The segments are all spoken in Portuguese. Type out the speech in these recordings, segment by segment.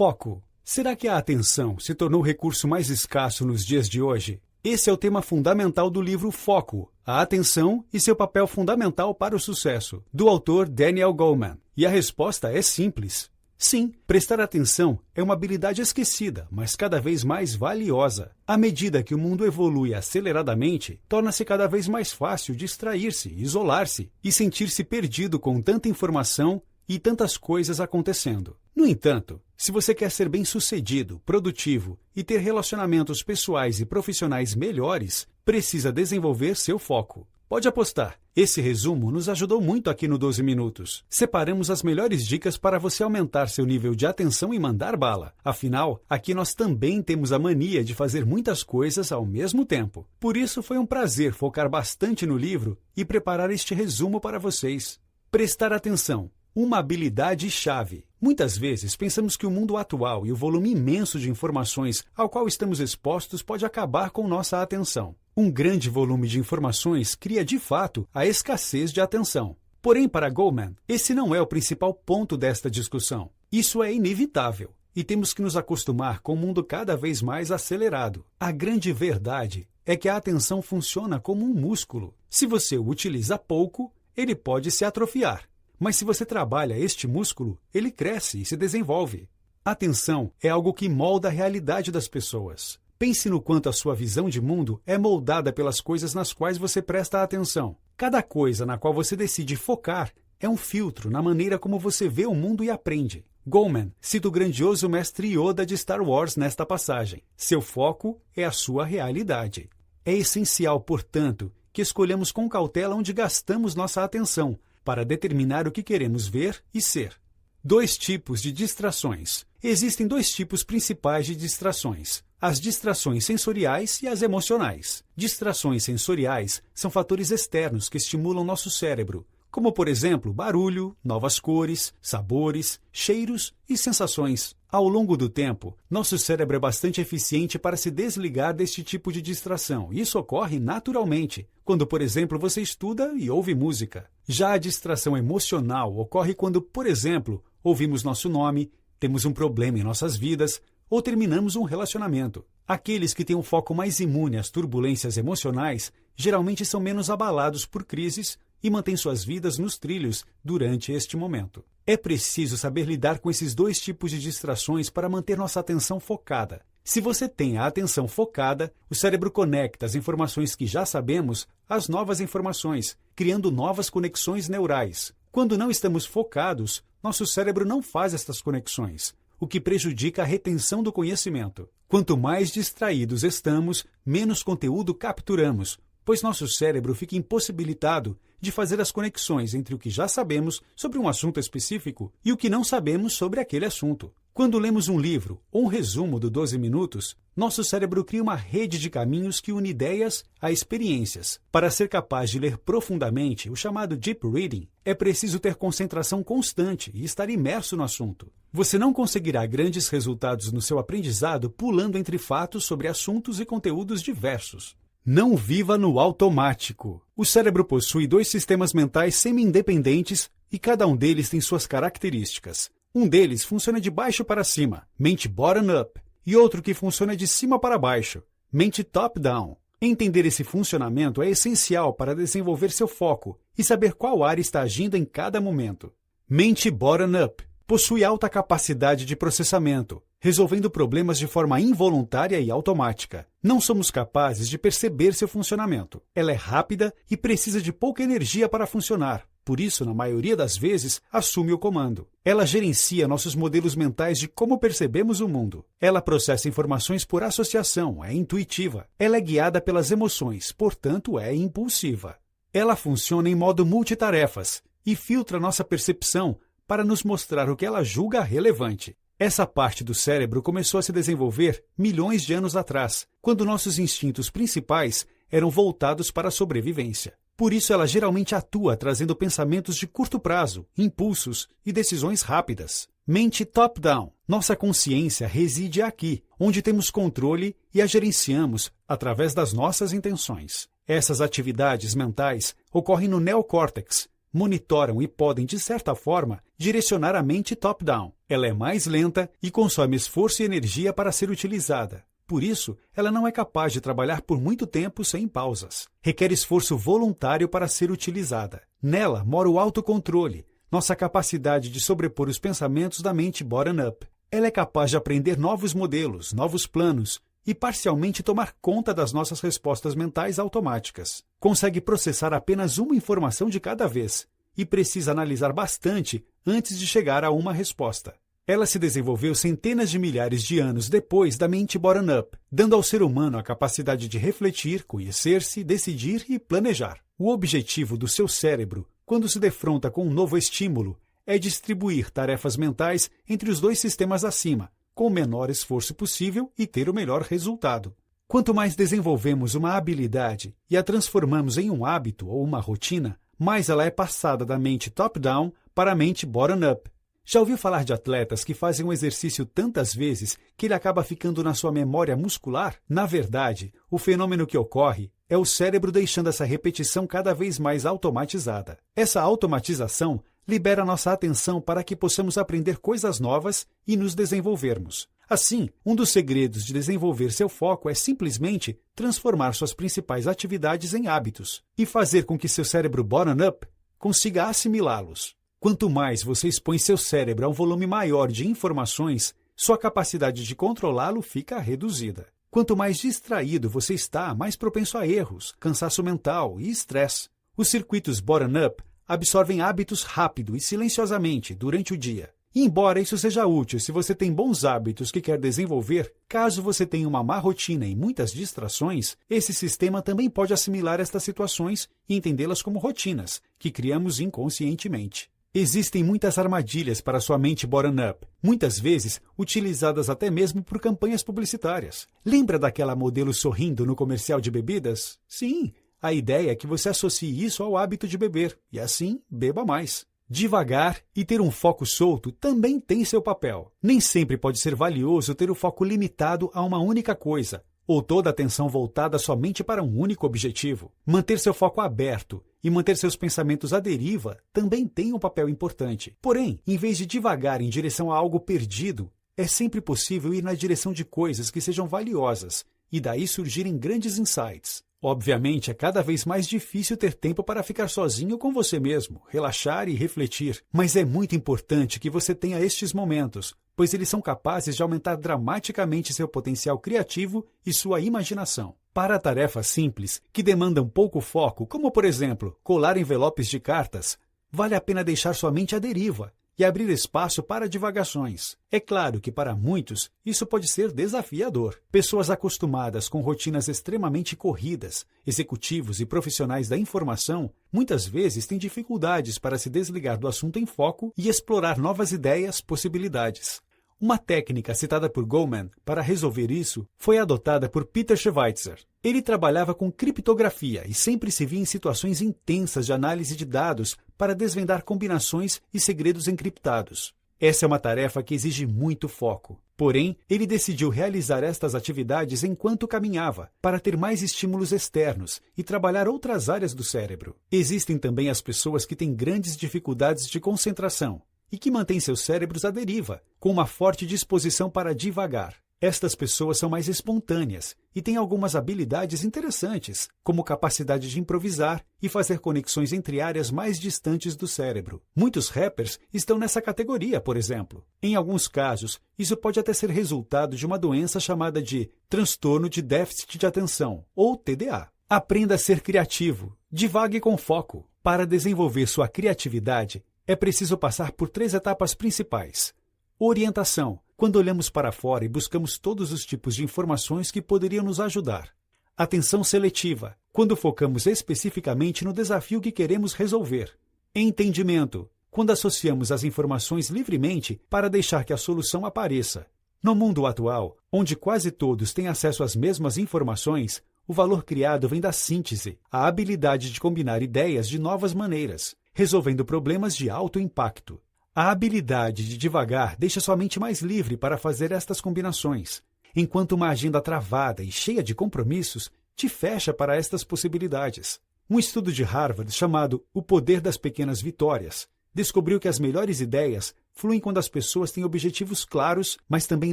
Foco. Será que a atenção se tornou o recurso mais escasso nos dias de hoje? Esse é o tema fundamental do livro Foco, a atenção e seu papel fundamental para o sucesso, do autor Daniel Goleman. E a resposta é simples. Sim, prestar atenção é uma habilidade esquecida, mas cada vez mais valiosa. À medida que o mundo evolui aceleradamente, torna-se cada vez mais fácil distrair-se, isolar-se e sentir-se perdido com tanta informação e tantas coisas acontecendo. No entanto, se você quer ser bem-sucedido, produtivo e ter relacionamentos pessoais e profissionais melhores, precisa desenvolver seu foco. Pode apostar, esse resumo nos ajudou muito aqui no 12 Minutos. Separamos as melhores dicas para você aumentar seu nível de atenção e mandar bala. Afinal, aqui nós também temos a mania de fazer muitas coisas ao mesmo tempo. Por isso foi um prazer focar bastante no livro e preparar este resumo para vocês. Prestar atenção. Uma habilidade-chave. Muitas vezes pensamos que o mundo atual e o volume imenso de informações ao qual estamos expostos pode acabar com nossa atenção. Um grande volume de informações cria, de fato, a escassez de atenção. Porém, para Goleman, esse não é o principal ponto desta discussão. Isso é inevitável e temos que nos acostumar com um mundo cada vez mais acelerado. A grande verdade é que a atenção funciona como um músculo. Se você o utiliza pouco, ele pode se atrofiar. Mas se você trabalha este músculo, ele cresce e se desenvolve. Atenção é algo que molda a realidade das pessoas. Pense no quanto a sua visão de mundo é moldada pelas coisas nas quais você presta atenção. Cada coisa na qual você decide focar é um filtro na maneira como você vê o mundo e aprende. Goleman cita o grandioso mestre Yoda de Star Wars nesta passagem. Seu foco é a sua realidade. É essencial, portanto, que escolhamos com cautela onde gastamos nossa atenção, para determinar o que queremos ver e ser. 2 tipos de distrações. Existem 2 tipos principais de distrações: as distrações sensoriais e as emocionais. Distrações sensoriais são fatores externos que estimulam nosso cérebro, como, por exemplo, barulho, novas cores, sabores, cheiros e sensações. Ao longo do tempo, nosso cérebro é bastante eficiente para se desligar deste tipo de distração. Isso ocorre naturalmente, quando, por exemplo, você estuda e ouve música. Já a distração emocional ocorre quando, por exemplo, ouvimos nosso nome, temos um problema em nossas vidas ou terminamos um relacionamento. Aqueles que têm um foco mais imune às turbulências emocionais geralmente são menos abalados por crises e mantêm suas vidas nos trilhos durante este momento. É preciso saber lidar com esses 2 tipos de distrações para manter nossa atenção focada. Se você tem a atenção focada, o cérebro conecta as informações que já sabemos às novas informações, criando novas conexões neurais. Quando não estamos focados, nosso cérebro não faz estas conexões, o que prejudica a retenção do conhecimento. Quanto mais distraídos estamos, menos conteúdo capturamos, pois nosso cérebro fica impossibilitado de fazer as conexões entre o que já sabemos sobre um assunto específico e o que não sabemos sobre aquele assunto. Quando lemos um livro ou um resumo do 12 Minutos, nosso cérebro cria uma rede de caminhos que une ideias a experiências. Para ser capaz de ler profundamente, o chamado Deep Reading, é preciso ter concentração constante e estar imerso no assunto. Você não conseguirá grandes resultados no seu aprendizado pulando entre fatos sobre assuntos e conteúdos diversos. Não viva no automático. O cérebro possui 2 sistemas mentais semi-independentes e cada um deles tem suas características. Um deles funciona de baixo para cima, mente bottom-up, e outro que funciona de cima para baixo, mente top-down. Entender esse funcionamento é essencial para desenvolver seu foco e saber qual área está agindo em cada momento. Mente bottom-up possui alta capacidade de processamento, resolvendo problemas de forma involuntária e automática. Não somos capazes de perceber seu funcionamento. Ela é rápida e precisa de pouca energia para funcionar. Por isso, na maioria das vezes, assume o comando. Ela gerencia nossos modelos mentais de como percebemos o mundo. Ela processa informações por associação, é intuitiva. Ela é guiada pelas emoções, portanto, é impulsiva. Ela funciona em modo multitarefas e filtra nossa percepção para nos mostrar o que ela julga relevante. Essa parte do cérebro começou a se desenvolver milhões de anos atrás, quando nossos instintos principais eram voltados para a sobrevivência. Por isso, ela geralmente atua trazendo pensamentos de curto prazo, impulsos e decisões rápidas. Mente top-down. Nossa consciência reside aqui, onde temos controle e a gerenciamos através das nossas intenções. Essas atividades mentais ocorrem no neocórtex, monitoram e podem, de certa forma, direcionar a mente top-down. Ela é mais lenta e consome esforço e energia para ser utilizada. Por isso, ela não é capaz de trabalhar por muito tempo sem pausas. Requer esforço voluntário para ser utilizada. Nela mora o autocontrole, nossa capacidade de sobrepor os pensamentos da mente bottom-up. Ela é capaz de aprender novos modelos, novos planos e parcialmente tomar conta das nossas respostas mentais automáticas. Consegue processar apenas uma informação de cada vez e precisa analisar bastante antes de chegar a uma resposta. Ela se desenvolveu centenas de milhares de anos depois da mente bottom-up, dando ao ser humano a capacidade de refletir, conhecer-se, decidir e planejar. O objetivo do seu cérebro, quando se defronta com um novo estímulo, é distribuir tarefas mentais entre os dois sistemas acima, com o menor esforço possível e ter o melhor resultado. Quanto mais desenvolvemos uma habilidade e a transformamos em um hábito ou uma rotina, mais ela é passada da mente top-down para a mente bottom-up. Já ouviu falar de atletas que fazem um exercício tantas vezes que ele acaba ficando na sua memória muscular? Na verdade, o fenômeno que ocorre é o cérebro deixando essa repetição cada vez mais automatizada. Essa automatização libera nossa atenção para que possamos aprender coisas novas e nos desenvolvermos. Assim, um dos segredos de desenvolver seu foco é simplesmente transformar suas principais atividades em hábitos e fazer com que seu cérebro bottom-up consiga assimilá-los. Quanto mais você expõe seu cérebro a um volume maior de informações, sua capacidade de controlá-lo fica reduzida. Quanto mais distraído você está, mais propenso a erros, cansaço mental e estresse. Os circuitos bottom-up absorvem hábitos rápido e silenciosamente durante o dia. E embora isso seja útil se você tem bons hábitos que quer desenvolver, caso você tenha uma má rotina e muitas distrações, esse sistema também pode assimilar estas situações e entendê-las como rotinas, que criamos inconscientemente. Existem muitas armadilhas para sua mente bottom-up, muitas vezes utilizadas até mesmo por campanhas publicitárias. Lembra daquela modelo sorrindo no comercial de bebidas? Sim, a ideia é que você associe isso ao hábito de beber, e assim, beba mais. Devagar e ter um foco solto também tem seu papel. Nem sempre pode ser valioso ter o foco limitado a uma única coisa, ou toda a atenção voltada somente para um único objetivo. Manter seu foco aberto e manter seus pensamentos à deriva também tem um papel importante. Porém, em vez de divagar em direção a algo perdido, é sempre possível ir na direção de coisas que sejam valiosas e daí surgirem grandes insights. Obviamente, é cada vez mais difícil ter tempo para ficar sozinho com você mesmo, relaxar e refletir. Mas é muito importante que você tenha estes momentos, pois eles são capazes de aumentar dramaticamente seu potencial criativo e sua imaginação. Para tarefas simples, que demandam pouco foco, como por exemplo, colar envelopes de cartas, vale a pena deixar sua mente à deriva e abrir espaço para divagações. É claro que para muitos isso pode ser desafiador. Pessoas acostumadas com rotinas extremamente corridas, executivos e profissionais da informação, muitas vezes têm dificuldades para se desligar do assunto em foco e explorar novas ideias, possibilidades. Uma técnica citada por Goleman para resolver isso foi adotada por Peter Schweitzer. Ele trabalhava com criptografia e sempre se via em situações intensas de análise de dados para desvendar combinações e segredos encriptados. Essa é uma tarefa que exige muito foco. Porém, ele decidiu realizar estas atividades enquanto caminhava, para ter mais estímulos externos e trabalhar outras áreas do cérebro. Existem também as pessoas que têm grandes dificuldades de concentração e que mantêm seus cérebros à deriva, com uma forte disposição para divagar. Estas pessoas são mais espontâneas e têm algumas habilidades interessantes, como capacidade de improvisar e fazer conexões entre áreas mais distantes do cérebro. Muitos rappers estão nessa categoria, por exemplo. Em alguns casos, isso pode até ser resultado de uma doença chamada de transtorno de déficit de atenção, ou TDA. Aprenda a ser criativo, divague com foco. Para desenvolver sua criatividade, é preciso passar por 3 etapas principais. Orientação, quando olhamos para fora e buscamos todos os tipos de informações que poderiam nos ajudar. Atenção seletiva, quando focamos especificamente no desafio que queremos resolver. Entendimento, quando associamos as informações livremente para deixar que a solução apareça. No mundo atual, onde quase todos têm acesso às mesmas informações, o valor criado vem da síntese, a habilidade de combinar ideias de novas maneiras, resolvendo problemas de alto impacto. A habilidade de divagar deixa sua mente mais livre para fazer estas combinações, enquanto uma agenda travada e cheia de compromissos te fecha para estas possibilidades. Um estudo de Harvard chamado O Poder das Pequenas Vitórias descobriu que as melhores ideias fluem quando as pessoas têm objetivos claros, mas também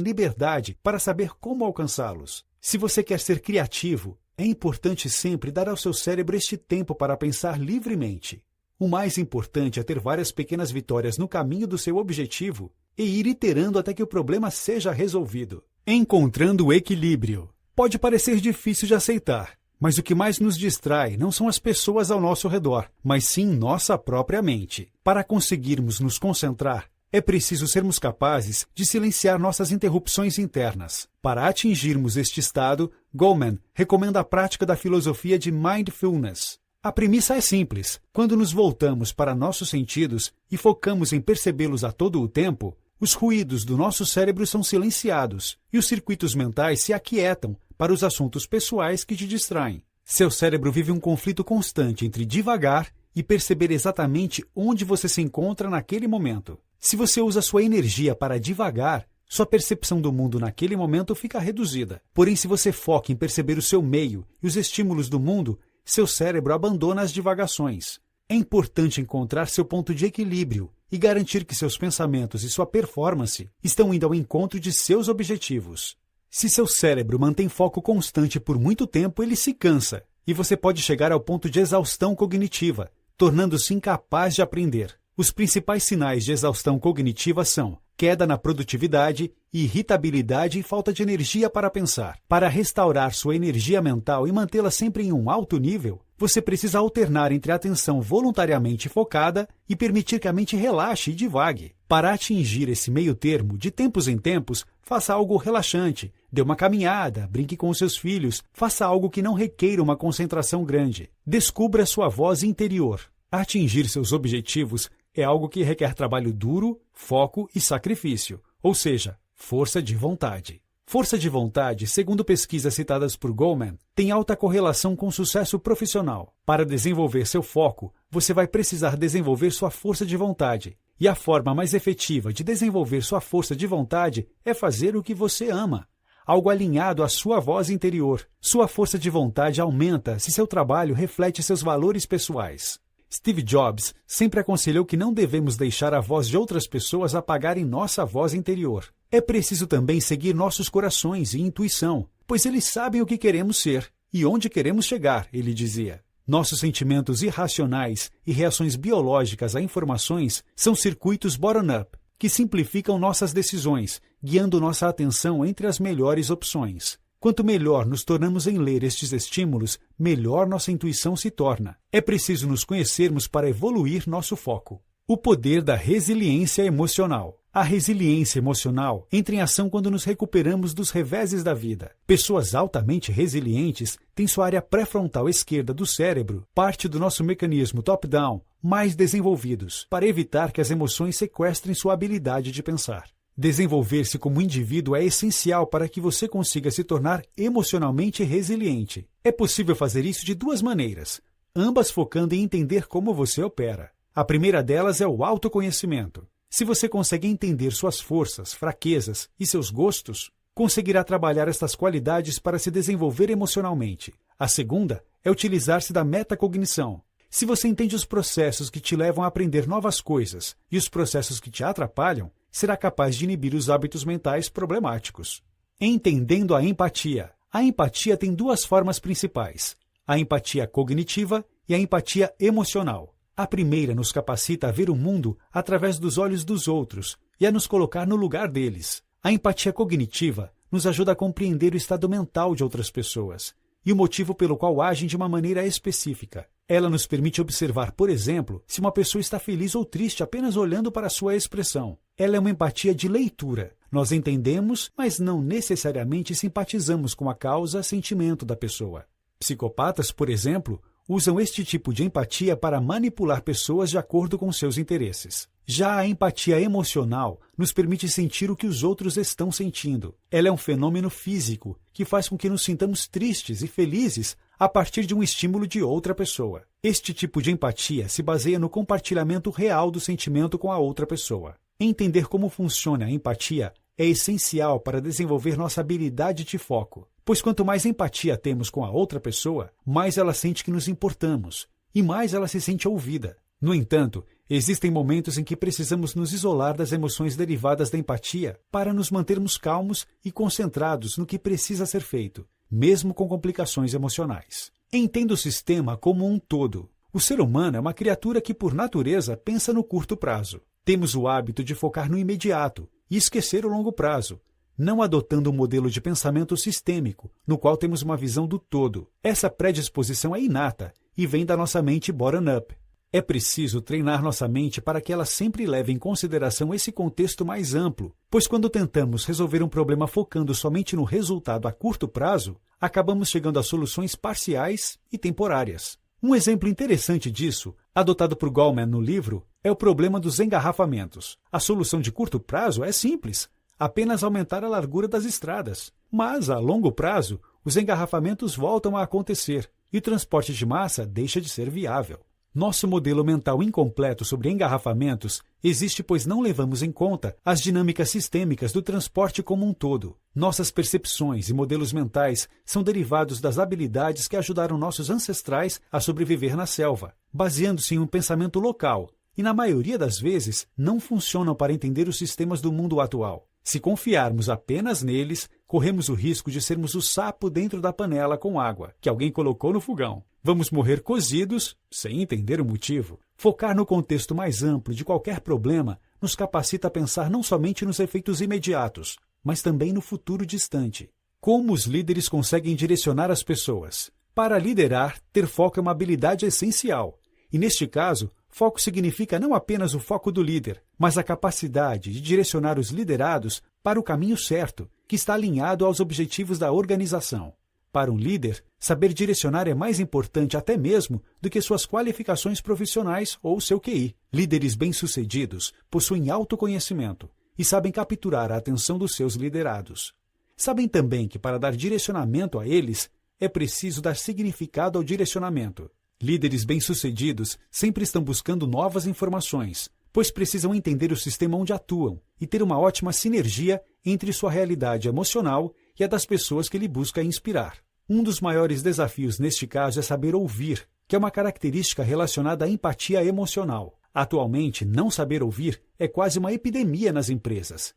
liberdade para saber como alcançá-los. Se você quer ser criativo, é importante sempre dar ao seu cérebro este tempo para pensar livremente. O mais importante é ter várias pequenas vitórias no caminho do seu objetivo e ir iterando até que o problema seja resolvido. Encontrando o equilíbrio. Pode parecer difícil de aceitar, mas o que mais nos distrai não são as pessoas ao nosso redor, mas sim nossa própria mente. Para conseguirmos nos concentrar, é preciso sermos capazes de silenciar nossas interrupções internas. Para atingirmos este estado, Goleman recomenda a prática da filosofia de Mindfulness. A premissa é simples. Quando nos voltamos para nossos sentidos e focamos em percebê-los a todo o tempo, os ruídos do nosso cérebro são silenciados e os circuitos mentais se aquietam para os assuntos pessoais que te distraem. Seu cérebro vive um conflito constante entre divagar e perceber exatamente onde você se encontra naquele momento. Se você usa sua energia para divagar, sua percepção do mundo naquele momento fica reduzida. Porém, se você foca em perceber o seu meio e os estímulos do mundo, seu cérebro abandona as divagações. É importante encontrar seu ponto de equilíbrio e garantir que seus pensamentos e sua performance estão indo ao encontro de seus objetivos. Se seu cérebro mantém foco constante por muito tempo, ele se cansa, e você pode chegar ao ponto de exaustão cognitiva, tornando-se incapaz de aprender. Os principais sinais de exaustão cognitiva são queda na produtividade, irritabilidade e falta de energia para pensar. Para restaurar sua energia mental e mantê-la sempre em um alto nível, você precisa alternar entre a atenção voluntariamente focada e permitir que a mente relaxe e divague. Para atingir esse meio termo, de tempos em tempos, faça algo relaxante, dê uma caminhada, brinque com os seus filhos, faça algo que não requeira uma concentração grande. Descubra sua voz interior. Atingir seus objetivos é algo que requer trabalho duro, foco e sacrifício, ou seja, força de vontade. Força de vontade, segundo pesquisas citadas por Goleman, tem alta correlação com sucesso profissional. Para desenvolver seu foco, você vai precisar desenvolver sua força de vontade. E a forma mais efetiva de desenvolver sua força de vontade é fazer o que você ama. Algo alinhado à sua voz interior. Sua força de vontade aumenta se seu trabalho reflete seus valores pessoais. Steve Jobs sempre aconselhou que não devemos deixar a voz de outras pessoas apagarem nossa voz interior. É preciso também seguir nossos corações e intuição, pois eles sabem o que queremos ser e onde queremos chegar, ele dizia. Nossos sentimentos irracionais e reações biológicas a informações são circuitos bottom-up, que simplificam nossas decisões, guiando nossa atenção entre as melhores opções. Quanto melhor nos tornamos em ler estes estímulos, melhor nossa intuição se torna. É preciso nos conhecermos para evoluir nosso foco. O poder da resiliência emocional. A resiliência emocional entra em ação quando nos recuperamos dos reveses da vida. Pessoas altamente resilientes têm sua área pré-frontal esquerda do cérebro, parte do nosso mecanismo top-down, mais desenvolvidos, para evitar que as emoções sequestrem sua habilidade de pensar. Desenvolver-se como indivíduo é essencial para que você consiga se tornar emocionalmente resiliente. É possível fazer isso de duas maneiras, ambas focando em entender como você opera. A primeira delas é o autoconhecimento. Se você consegue entender suas forças, fraquezas e seus gostos, conseguirá trabalhar estas qualidades para se desenvolver emocionalmente. A segunda é utilizar-se da metacognição. Se você entende os processos que te levam a aprender novas coisas e os processos que te atrapalham, será capaz de inibir os hábitos mentais problemáticos. Entendendo a empatia. A empatia tem duas formas principais: a empatia cognitiva e a empatia emocional. A primeira nos capacita a ver o mundo através dos olhos dos outros e a nos colocar no lugar deles. A empatia cognitiva nos ajuda a compreender o estado mental de outras pessoas e o motivo pelo qual agem de uma maneira específica. Ela nos permite observar, por exemplo, se uma pessoa está feliz ou triste apenas olhando para sua expressão. Ela é uma empatia de leitura. Nós entendemos, mas não necessariamente simpatizamos com a causa, sentimento da pessoa. Psicopatas, por exemplo, usam este tipo de empatia para manipular pessoas de acordo com seus interesses. Já a empatia emocional nos permite sentir o que os outros estão sentindo. Ela é um fenômeno físico que faz com que nos sintamos tristes e felizes a partir de um estímulo de outra pessoa. Este tipo de empatia se baseia no compartilhamento real do sentimento com a outra pessoa. Entender como funciona a empatia é essencial para desenvolver nossa habilidade de foco. pois quanto mais empatia temos com a outra pessoa, mais ela sente que nos importamos e mais ela se sente ouvida. No entanto, existem momentos em que precisamos nos isolar das emoções derivadas da empatia para nos mantermos calmos e concentrados no que precisa ser feito, mesmo com complicações emocionais. Entenda o sistema como um todo. O ser humano é uma criatura que, por natureza, pensa no curto prazo. Temos o hábito de focar no imediato e esquecer o longo prazo, não adotando um modelo de pensamento sistêmico, no qual temos uma visão do todo. Essa predisposição é inata e vem da nossa mente bottom-up. É preciso treinar nossa mente para que ela sempre leve em consideração esse contexto mais amplo, pois quando tentamos resolver um problema focando somente no resultado a curto prazo, acabamos chegando a soluções parciais e temporárias. Um exemplo interessante disso, adotado por Goleman no livro, é o problema dos engarrafamentos. A solução de curto prazo é simples, apenas aumentar a largura das estradas. Mas, a longo prazo, os engarrafamentos voltam a acontecer e o transporte de massa deixa de ser viável. Nosso modelo mental incompleto sobre engarrafamentos existe pois não levamos em conta as dinâmicas sistêmicas do transporte como um todo. Nossas percepções e modelos mentais são derivados das habilidades que ajudaram nossos ancestrais a sobreviver na selva, baseando-se em um pensamento local, e na maioria das vezes não funcionam para entender os sistemas do mundo atual. Se confiarmos apenas neles, corremos o risco de sermos o sapo dentro da panela com água que alguém colocou no fogão. Vamos morrer cozidos, sem entender o motivo. Focar no contexto mais amplo de qualquer problema nos capacita a pensar não somente nos efeitos imediatos, mas também no futuro distante. Como os líderes conseguem direcionar as pessoas? Para liderar, ter foco é uma habilidade essencial. E neste caso, foco significa não apenas o foco do líder, mas a capacidade de direcionar os liderados para o caminho certo, que está alinhado aos objetivos da organização. Para um líder, saber direcionar é mais importante até mesmo do que suas qualificações profissionais ou seu QI. Líderes bem-sucedidos possuem autoconhecimento e sabem capturar a atenção dos seus liderados. Sabem também que para dar direcionamento a eles, é preciso dar significado ao direcionamento. Líderes bem-sucedidos sempre estão buscando novas informações, pois precisam entender o sistema onde atuam e ter uma ótima sinergia entre sua realidade emocional e a das pessoas que lhe busca inspirar. Um dos maiores desafios neste caso é saber ouvir, que é uma característica relacionada à empatia emocional. Atualmente, não saber ouvir é quase uma epidemia nas empresas.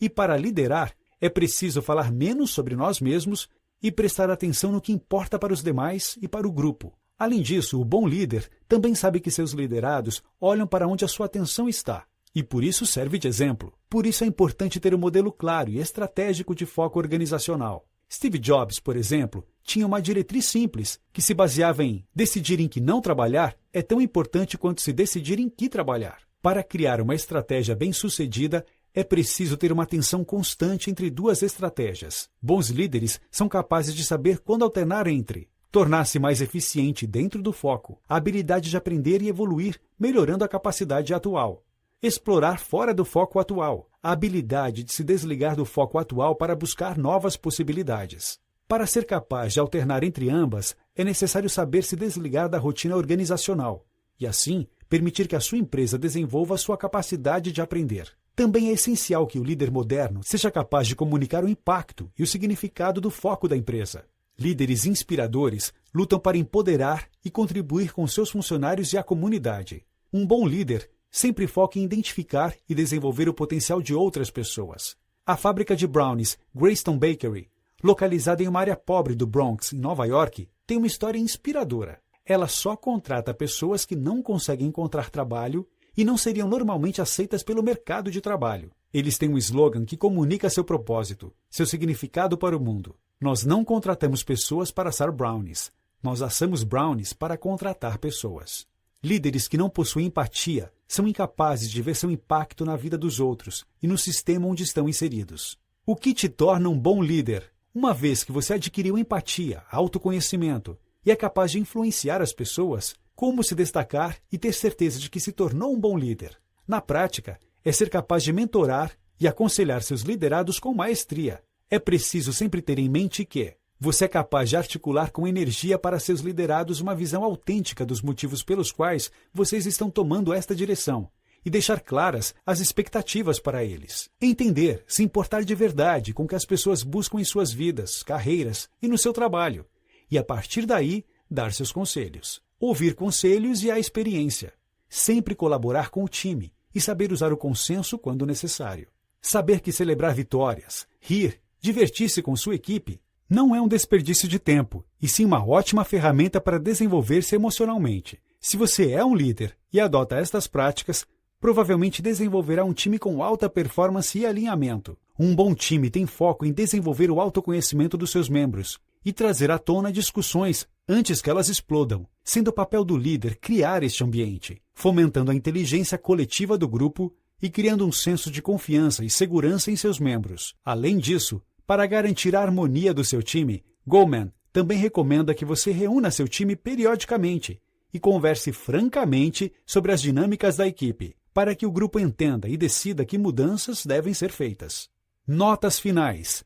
E para liderar, é preciso falar menos sobre nós mesmos e prestar atenção no que importa para os demais e para o grupo. Além disso, o bom líder também sabe que seus liderados olham para onde a sua atenção está, e por isso serve de exemplo. Por isso é importante ter um modelo claro e estratégico de foco organizacional. Steve Jobs, por exemplo, tinha uma diretriz simples, que se baseava em decidir em que não trabalhar é tão importante quanto se decidir em que trabalhar. Para criar uma estratégia bem-sucedida, é preciso ter uma tensão constante entre duas estratégias. Bons líderes são capazes de saber quando alternar entre tornar-se mais eficiente dentro do foco, a habilidade de aprender e evoluir, melhorando a capacidade atual. Explorar fora do foco atual, a habilidade de se desligar do foco atual para buscar novas possibilidades. Para ser capaz de alternar entre ambas, é necessário saber se desligar da rotina organizacional e, assim, permitir que a sua empresa desenvolva a sua capacidade de aprender. Também é essencial que o líder moderno seja capaz de comunicar o impacto e o significado do foco da empresa. Líderes inspiradores lutam para empoderar e contribuir com seus funcionários e a comunidade. Um bom líder sempre foca em identificar e desenvolver o potencial de outras pessoas. A fábrica de brownies Greystone Bakery, localizada em uma área pobre do Bronx, em Nova York, tem uma história inspiradora. Ela só contrata pessoas que não conseguem encontrar trabalho e não seriam normalmente aceitas pelo mercado de trabalho. Eles têm um slogan que comunica seu propósito, seu significado para o mundo. Nós não contratamos pessoas para assar brownies. Nós assamos brownies para contratar pessoas. Líderes que não possuem empatia são incapazes de ver seu impacto na vida dos outros e no sistema onde estão inseridos. O que te torna um bom líder? Uma vez que você adquiriu empatia, autoconhecimento e é capaz de influenciar as pessoas, como se destacar e ter certeza de que se tornou um bom líder? Na prática, é ser capaz de mentorar e aconselhar seus liderados com maestria. É preciso sempre ter em mente que você é capaz de articular com energia para seus liderados uma visão autêntica dos motivos pelos quais vocês estão tomando esta direção e deixar claras as expectativas para eles. Entender, se importar de verdade com o que as pessoas buscam em suas vidas, carreiras e no seu trabalho. E a partir daí, dar seus conselhos. Ouvir conselhos e a experiência. Sempre colaborar com o time e saber usar o consenso quando necessário. Saber que celebrar vitórias, rir, divertir-se com sua equipe não é um desperdício de tempo, e sim uma ótima ferramenta para desenvolver-se emocionalmente. Se você é um líder e adota estas práticas, provavelmente desenvolverá um time com alta performance e alinhamento. Um bom time tem foco em desenvolver o autoconhecimento dos seus membros e trazer à tona discussões antes que elas explodam, sendo o papel do líder criar este ambiente, fomentando a inteligência coletiva do grupo e criando um senso de confiança e segurança em seus membros. Além disso, para garantir a harmonia do seu time, Goleman também recomenda que você reúna seu time periodicamente e converse francamente sobre as dinâmicas da equipe, para que o grupo entenda e decida que mudanças devem ser feitas. Notas finais.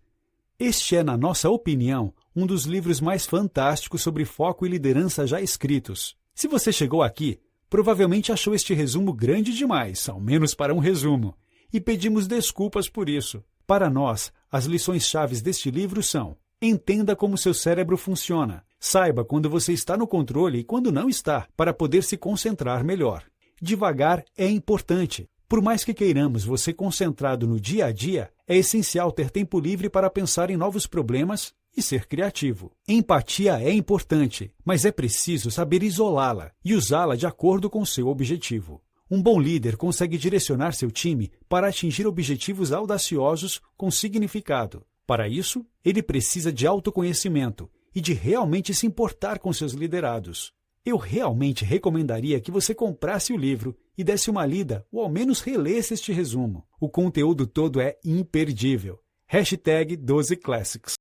Este é, na nossa opinião, um dos livros mais fantásticos sobre foco e liderança já escritos. Se você chegou aqui, provavelmente achou este resumo grande demais, ao menos para um resumo, e pedimos desculpas por isso. Para nós, as lições-chave deste livro são: entenda como seu cérebro funciona, saiba quando você está no controle e quando não está, para poder se concentrar melhor. Devagar é importante. Por mais que queiramos você concentrado no dia a dia, é essencial ter tempo livre para pensar em novos problemas e ser criativo. Empatia é importante, mas é preciso saber isolá-la e usá-la de acordo com seu objetivo. Um bom líder consegue direcionar seu time para atingir objetivos audaciosos com significado. Para isso, ele precisa de autoconhecimento e de realmente se importar com seus liderados. Eu realmente recomendaria que você comprasse o livro e desse uma lida ou ao menos relesse este resumo. O conteúdo todo é imperdível. #12Classics